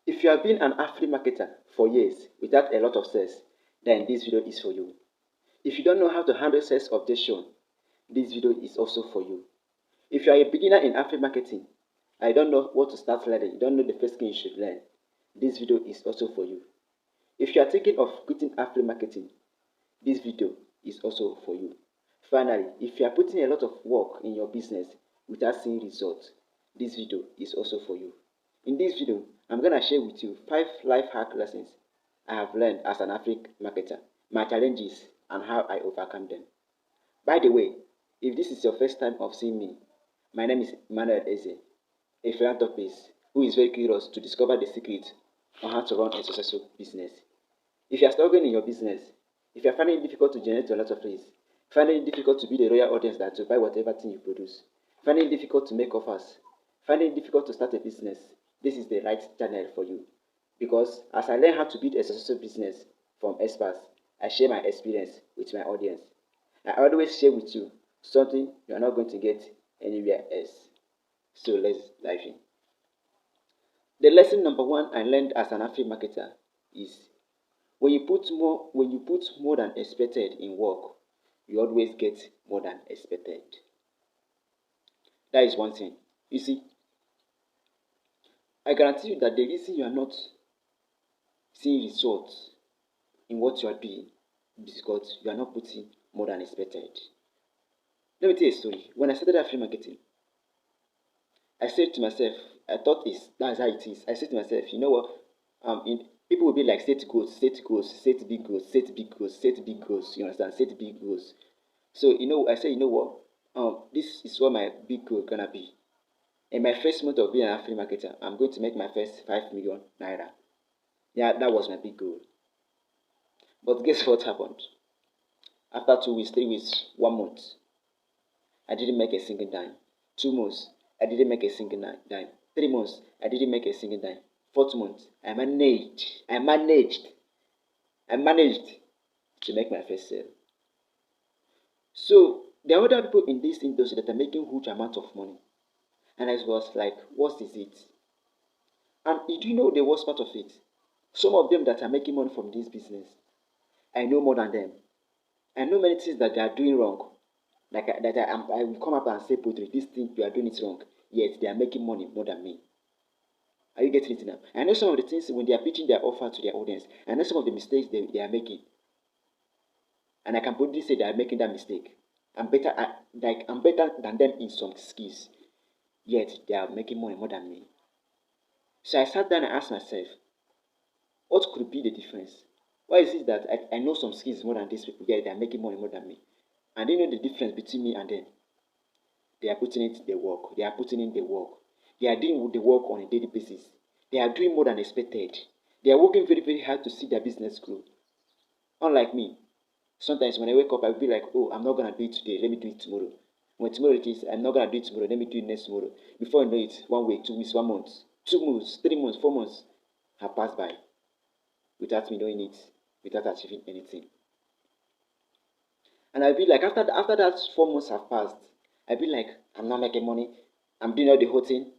If you have been an affiliate marketer for years without a lot of sales, then this video is for you. If you don't know how to handle sales objection, this video is also for you. If you are a beginner in affiliate marketing, I don't know what to start learning, you don't know the first thing you should learn, this video is also for you. If you are thinking of quitting affiliate marketing, this video is also for you. Finally, if you are putting a lot of work in your business without seeing results, this video is also for you. In this video, I'm going to share with you 5 life hack lessons I have learned as an affiliate marketer, my challenges, and how I overcome them. By the way, if this is your first time of seeing me, my name is Emmanuel Eze, a philanthropist who is very curious to discover the secret on how to run a successful business. If you are struggling in your business, if you are finding it difficult to generate a lot of leads, finding it difficult to build a royal audience that will buy whatever thing you produce, finding it difficult to make offers, finding it difficult to start a business, this is the right channel for you. Because as I learn how to build a successful business from experts, I share my experience with my audience. I always share with you something you are not going to get anywhere else. So let's dive in. The lesson number 1 I learned as an affiliate marketer is when you put more than expected in work, you always get more than expected. That is one thing. You see, I guarantee you that the reason you are not seeing results in what you are doing is because you are not putting more than expected. Let me tell you a story. When I started affiliate marketing, I said to myself, I thought that's how it is. I said to myself, you know what? People will be like, set goals, set goals, set big goals, set big goals, set big goals. You understand? Set big goals. So I said, you know what? This is what my big goal gonna be. In my first month of being an affiliate marketer, I'm going to make my first 5 million naira. Yeah, that was my big goal. But guess what happened? After 2 weeks, 3 weeks, 1 month, I didn't make a single dime. 2 months, I didn't make a single dime. 3 months, I didn't make a single dime. 4th month, I managed to make my first sale. So there are other people in this industry that are making huge amount of money. And I was like, what is it? And do you know the worst part of it? Some of them that are making money from this business, I know more than them. I know many things that they are doing wrong. Like I will come up and say, Putri, this thing you are doing it wrong. Yet they are making money more than me. Are you getting it now? I know some of the things when they are pitching their offer to their audience. I know some of the mistakes they are making. And I can boldly say they are making that mistake. I'm better than them in some skills. Yet they are making money more than me. So I sat down and asked myself, what could be the difference? Why is it that I know some skills more than these people, yet they are making money more than me? And they know the difference between me and them. They are putting in the work. They are putting in the work. They are doing the work on a daily basis. They are doing more than expected. They are working very, very hard to see their business grow. Unlike me, sometimes when I wake up, I'll be like, oh, I'm not going to do it today. Let me do it tomorrow. When tomorrow it is, I'm not going to do it tomorrow. Let me do it next tomorrow. Before I know it, 1 week, 2 weeks, 1 month, 2 months, 3 months, 4 months have passed by without me knowing it, without achieving anything. And I'll be like, after that 4 months have passed, I'll be like, I'm not making money. I'm doing all the whole thing,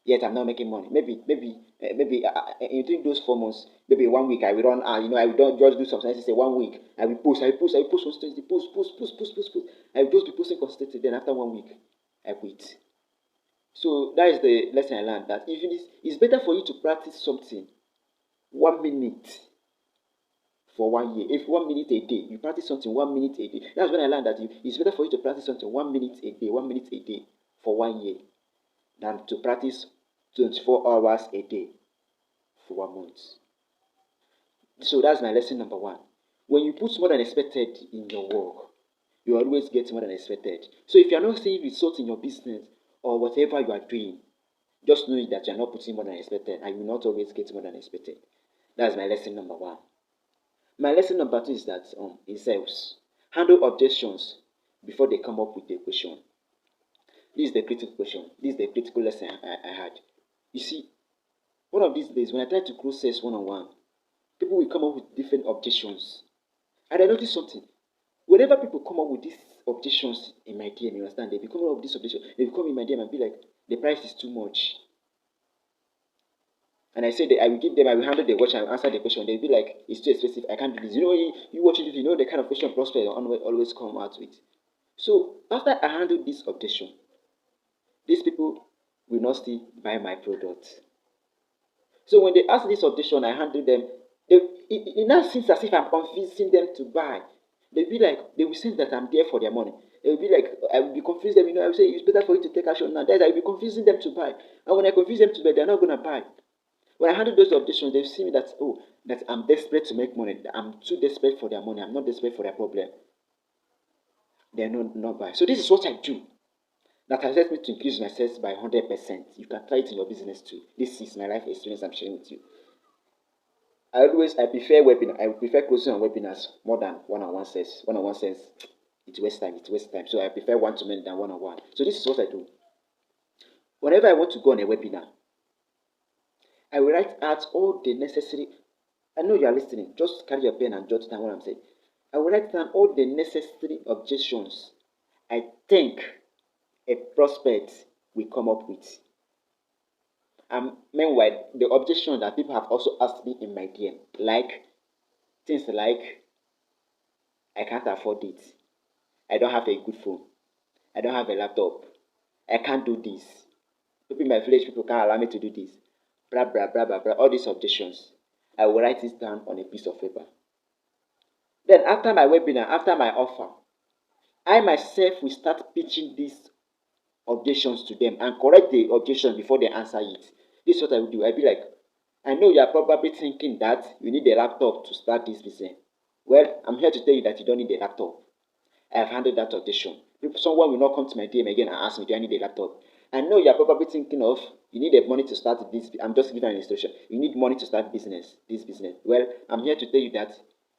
yet I'm not making money. Maybe in during those 4 months, maybe 1 week I will run. I will don't just do something. Say 1 week, I will post constantly, post. I will just be posting constantly. Then after 1 week, I quit. So that is the lesson I learned. That even it's better for you to practice something 1 minute for 1 year. If 1 minute a day, you practice something 1 minute a day. That's when I learned that it's better for you to practice something 1 minute a day, 1 minute a day for 1 year than to practice 24 hours a day for 1 month. So that's my lesson number 1. When you put more than expected in your work, you always get more than expected. So if you are not seeing results in your business or whatever you are doing, just know that you are not putting more than expected and you will not always get more than expected. That's my lesson number 1. My lesson number 2 is that in sales, handle objections before they come up with the question. This is the critical question. This is the critical lesson I had. You see, one of these days when I try to close sales one-on-one, people will come up with different objections. And I noticed something. Whenever people come up with these objections in my DM, you understand, they will come up with this objection. They will come in my DM and be like, the price is too much. And I say that I will give them, I will handle the watch, I will answer the question. They'll be like, it's too expensive, I can't do this. You watch it, you know the kind of question prospect always come out with. So after I handle this objection, these people will not still buy my product. So when they ask this objection, I handle them. It now seems as if I'm convincing them to buy. They'll be like, they will sense that I'm there for their money. They will be like, I will be confusing them. I will say, it's better for you to take action now. That is, I will be confusing them to buy. And when I confuse them to buy, they're not going to buy. When I handle those objections, they see me that, oh, that I'm desperate to make money. That I'm too desperate for their money. I'm not desperate for their problem. They're not buy. So this is what I do. That has helped me to increase my sales by 100%. You can try it in your business too. This is my life experience I'm sharing with you. I prefer webinar. I prefer closing on webinars more than one-on-one sales. One-on-one sales, it wastes time. It wastes time. So I prefer one-to-many than one-on-one. So this is what I do. Whenever I want to go on a webinar, I will write out all the necessary. I know you are listening. Just carry your pen and jot down what I'm saying. I will write down all the necessary objections I think a prospect will come up with. And meanwhile, the objection that people have also asked me in my DM, like things like, I can't afford it. I don't have a good phone. I don't have a laptop. I can't do this. People in my village, people can't allow me to do this. Blah, blah, blah, blah, blah. All these objections. I will write it down on a piece of paper. Then after my webinar, after my offer, I myself will start pitching these objections to them and correct the objection before they answer it. This is what I will do. I'll be like, I know you are probably thinking that you need a laptop to start this business. Well, I'm here to tell you that you don't need a laptop. I have handled that objection. Someone will not come to my DM again and ask me, do I need a laptop? I know you are probably thinking of, you need the money to start this. I'm just giving an illustration. You need money to start this business. Well, I'm here to tell you that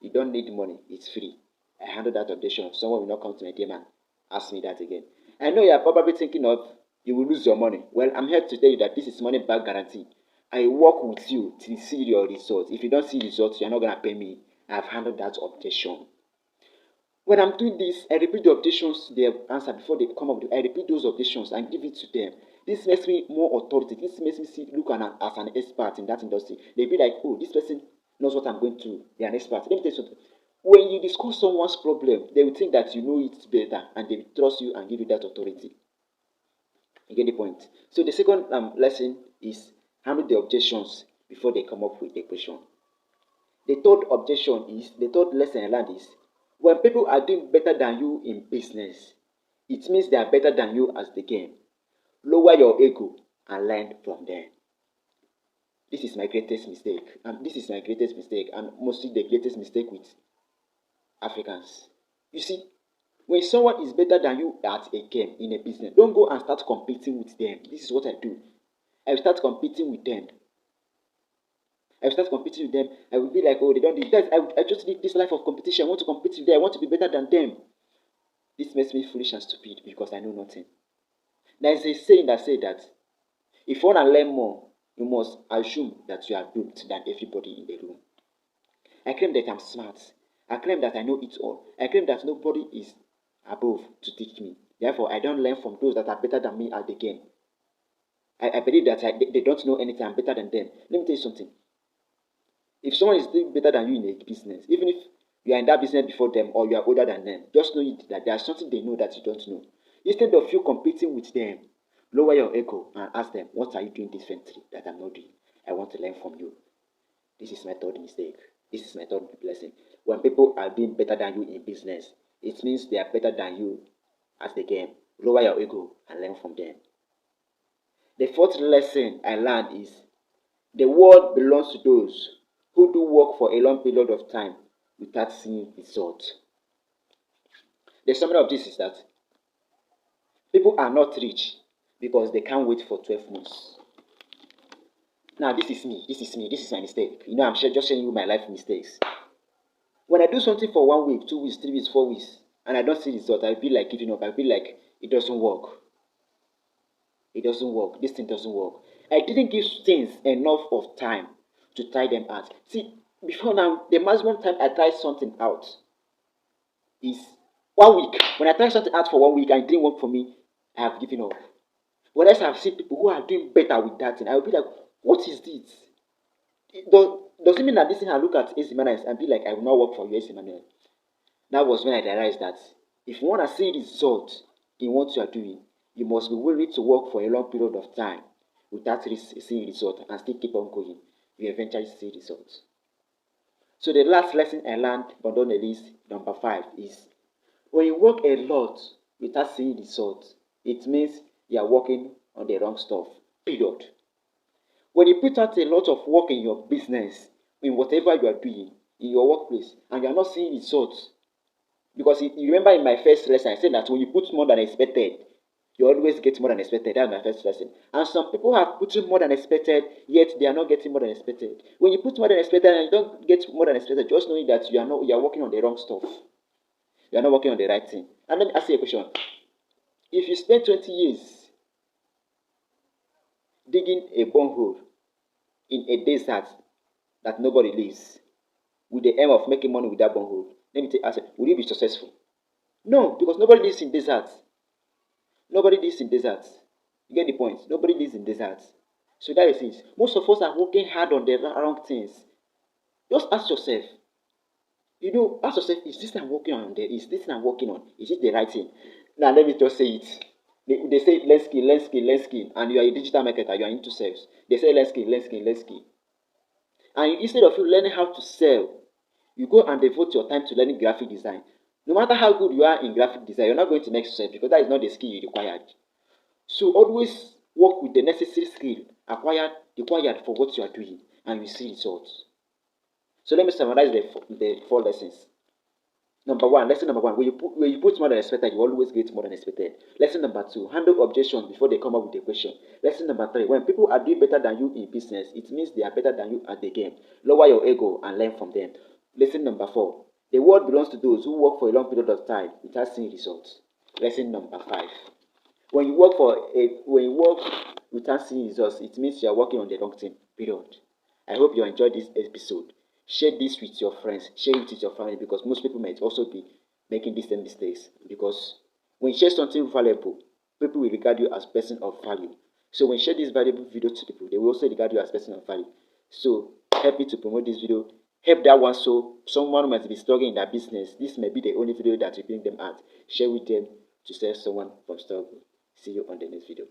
you don't need money. It's free. I handled that objection. Someone will not come to my DM and ask me that again. I know you are probably thinking of, you will lose your money. Well, I'm here to tell you that this is money back guarantee. I work with you to see your results. If you don't see results, you're not going to pay me. I've handled that objection. When I'm doing this, I repeat the objections they have answered before they come up with. I repeat those objections and give it to them. This makes me more authority. This makes me look as an expert in that industry. They'll be like, oh, this person knows what I'm going through. They're an expert. Let me tell you something. When you discuss someone's problem, they will think that you know it better and they will trust you and give you that authority. You get the point? So the second lesson is handle the objections before they come up with the question. The third lesson I learned is, when people are doing better than you in business, it means they are better than you as the game. Lower your ego and learn from them. This is my greatest mistake. And this is my greatest mistake, and mostly the greatest mistake with Africans. You see, when someone is better than you at a game in a business, don't go and start competing with them. This is what I do. I will start competing with them. I will be like, oh, they don't need that. I just need this life of competition. I want to compete with them. I want to be better than them. This makes me foolish and stupid because I know nothing. There is a saying that says that if you want to learn more, you must assume that you are duped than everybody in the room. I claim that I'm smart. I claim that I know it all. I claim that nobody is above to teach me. Therefore, I don't learn from those that are better than me at the game. I believe that they don't know anything. I'm better than them. Let me tell you something. If someone is doing better than you in a business, even if you are in that business before them or you are older than them, just know that there's something they know that you don't know. Instead of you competing with them, lower your ego and ask them, what are you doing differently that I'm not doing? I want to learn from you. This is my third mistake. This is my third blessing. When people are doing better than you in business, it means they are better than you at the game. Lower your ego and learn from them. The fourth lesson I learned is, the world belongs to those who do work for a long period of time without seeing results. The summary of this is that people are not rich because they can't wait for 12 months. Now, this is me. This is my mistake. I'm just showing you my life mistakes. When I do something for 1 week, 2 weeks, 3 weeks, 4 weeks, and I don't see results, I feel like giving up. I feel like it doesn't work. It doesn't work. This thing doesn't work. I didn't give things enough of time to try them out. See, before now, the maximum time I try something out is 1 week. When I try something out for 1 week and it didn't work for me, I have given up. Whereas I've seen people who are doing better with that thing, I will be like, what is this? Does it mean that this thing I look at AC Manuel and be like, I will not work for you, AC Manuel? That was when I realized that if you want to see results in what you are doing, you must be willing to work for a long period of time without seeing results and still keep on going. You eventually see results. So the last lesson I learned, but not the least, number 5 is when you work a lot without seeing results, it means you are working on the wrong stuff. Period. When you put out a lot of work in your business, in whatever you are doing, in your workplace, and you are not seeing results, because you remember in my first lesson, I said that when you put more than expected, you always get more than expected. That's my first lesson. And some people have put in more than expected, yet they are not getting more than expected. When you put more than expected and you don't get more than expected, just knowing that you are working on the wrong stuff. You are not working on the right thing. And let me ask you a question. If you spend 20 years digging a borehole in a desert that nobody lives, with the aim of making money with that borehole, let me ask you, will you be successful? No, because nobody lives in deserts. Nobody lives in deserts. You get the point? Nobody lives in deserts. So that is it. Most of us are working hard on the wrong things. Just ask yourself, ask yourself, is this thing I'm working on there? Is this thing I'm working on? Is it the right thing? Now let me just say it. They say learn skill, learn skill, learn skill, and you are a digital marketer, you are into sales. They say learn skill, learn skill, learn skill. And instead of you learning how to sell, you go and devote your time to learning graphic design. No matter how good you are in graphic design, you're not going to make success because that is not the skill you required. So always work with the necessary skill required for what you are doing, and you see results. So let me summarize the 4 lessons. Lesson number one, when you put more than expected, you always get more than expected. Lesson number 2, handle objections before they come up with a question. Lesson number 3, when people are doing better than you in business, it means they are better than you at the game. Lower your ego and learn from them. Lesson number 4, the world belongs to those who work for a long period of time without seeing results. Lesson number 5, when you work without seeing results, it means you are working on the wrong thing. Period. I hope you enjoyed this episode. Share this with your friends, share it with your family, because most people might also be making these same mistakes. Because when you share something valuable, people will regard you as person of value. So when you share this valuable video to people, they will also regard you as person of value. So help me to promote this video. Help that one, so someone might be struggling in their business. This may be the only video that will bring them out. Share with them to save someone from struggle. See you on the next video.